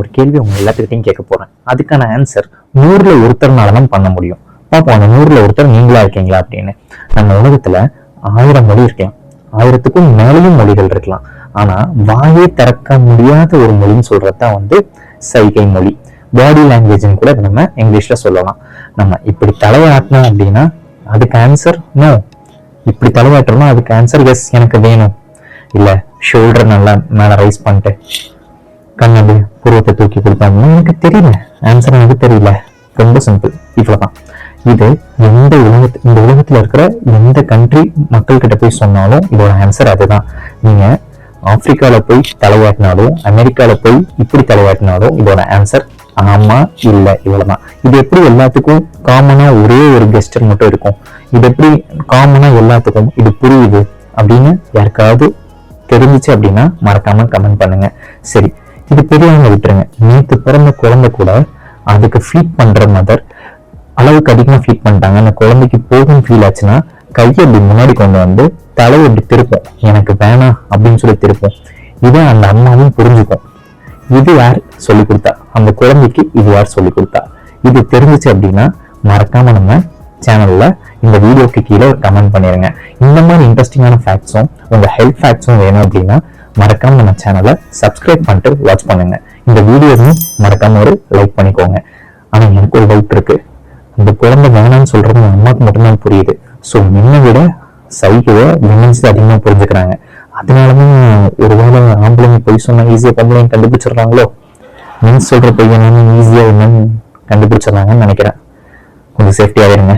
ஒரு கேள்வி உங்க எல்லாத்துக்கிட்டையும் கேட்க போறேன். அதுக்கான ஆன்சர் 100ல் ஒருத்தர்னால தான் பண்ண முடியும். பார்ப்போம் அந்த 100ல் ஒருத்தர் நீங்களா இருக்கீங்களா அப்படின்னு. நம்ம உலகத்துல 1000 மொழி இருக்கலாம், 1000க்கும் மேலேயும் மொழிகள் இருக்கலாம். ஆனா வாயே திறக்க முடியாத ஒரு மொழின்னு சொல்றதுதான் சைகை மொழி, பாடி லாங்குவேஜ்னு கூட நம்ம இங்கிலீஷ்ல சொல்லலாம். நம்ம இப்படி தலையாட்டணும் அப்படின்னா அதுக்கு ஆன்சர் நோ, இப்படி தலையாட்டணும் அதுக்கு ஆன்சர் எஸ் எனக்கு வேணும், இல்ல ஷோல்டர் நல்லா மேல ரைஸ் பண்ணிட்டு கண்ணாடி புருவத்தை தூக்கி கொடுத்தாங்க எனக்கு தெரியல, ஆன்சர் எனக்கு தெரியல. ரொம்ப சிம்பிள், இவ்வளவுதான். இது இந்த உலகத்துல இருக்கிற எந்த கண்ட்ரி மக்கள் கிட்ட போய் சொன்னாலும் இதோட ஆன்சர் அதுதான். நீங்க ஆப்பிரிக்கால போய் தலையாட்டினாலும் அமெரிக்கால போய் இப்படி தலையாட்டினாலும் இதோட ஆன்சர் ஆமா இல்ல, இவ்வளவுதான். இது எப்படி எல்லாத்துக்கும் காமனா ஒரே ஒரு கெஸ்டர் மட்டும் இருக்கும், இது எப்படி காமனா எல்லாத்துக்கும் இது புரியுது அப்படின்னு யாருக்காவது தெரிஞ்சிச்சு அப்படின்னா மறக்காம கமெண்ட் பண்ணுங்க. சரி, இது பெரியவங்க விட்டுருங்க. நேற்று பிறந்த குழந்தை கூட அதுக்கு ஃபீட் பண்ற மதர் அளவுக்கு அதிகமா ஃபீட் பண்ணிட்டாங்க, அந்த குழந்தைக்கு போகும் ஃபீல் ஆச்சுன்னா கையை அப்படி முன்னாடி கொண்டு வந்து தலையை இப்படி திருப்போம், எனக்கு வேணாம் அப்படின்னு சொல்லி திருப்போம். இதை அந்த அம்மாவும் புரிஞ்சுக்கும். இது யார் சொல்லி கொடுத்தா, அந்த குழந்தைக்கு இது யார் சொல்லி கொடுத்தா? இது தெரிஞ்சிச்சு அப்படின்னா மறக்காம நம்ம சேனல்ல இந்த வீடியோக்கு கீழே கமெண்ட் பண்ணிருங்க. இந்த மாதிரி இன்ட்ரெஸ்டிங்கான ஃபேக்ட்ஸும் உங்க ஹெல்த் ஃபேக்ட்ஸும் வேணும் அப்படின்னா மறக்காம நம்ம சேனலை சப்ஸ்கிரைப் பண்ணிட்டு வாட்ச் பண்ணுங்க. இந்த வீடியோவையும் மறக்காம ஒரு லைக் பண்ணிக்கோங்க. ஆனா எனக்கு ஒரு டவுட் இருக்கு, அந்த குழந்தை வேணாம்னு சொல்றது அம்மாவுக்கு மட்டும்தான் புரியுது. ஸோ முன்ன விட சைகையை விமன்ஸ் அதிகமா புரிஞ்சுக்கிறாங்க. அதனாலதான் ஒருவேளை ஆம்பளைங்க பொய் சொன்னா ஈஸியா பொம்பளைங்க கண்டுபிடிச்சிடுறாங்களோ, மென்ஸ் சொல்ற பொய் என்னன்னு ஈஸியா என்னன்னு கண்டுபிடிச்சிடறாங்கன்னு நினைக்கிறேன். கொஞ்சம் சேஃப்டியா இருங்க.